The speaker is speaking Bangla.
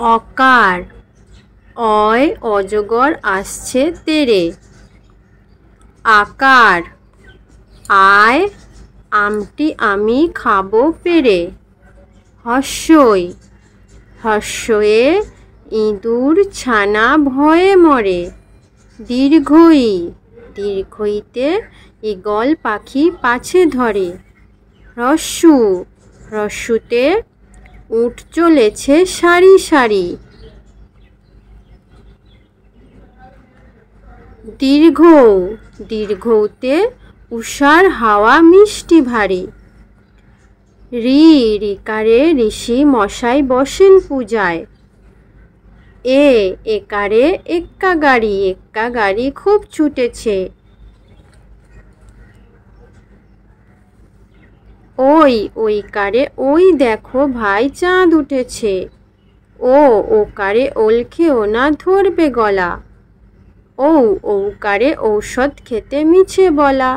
অকার অয় অজগর আসছে তেরে। আকার আয় আমটি আমি খাবো পেরে। হর্ষই হর্ষয়ে ইঁদুর ছানা ভয়ে মরে। দীর্ঘই দীর্ঘইতে ঈগল পাখি পাছে ধরে। হ্রস্বু হ্রস্বুতে উট চলেছে সারি সারি। দীর্ঘ দীর্ঘতে উষার হাওয়া মিষ্টি ভারী। রি রিকারে ঋষি মশাই বসেন পূজায়। একারে এক্কা গাড়ি খুব ছুটেছে। ওইকারে ওই দেখো ভাই চাঁদ উঠেছে। ওকারে ওল খেও না ধরবে গলা। ঔকারে ঔষধ খেতে মিছে বলা।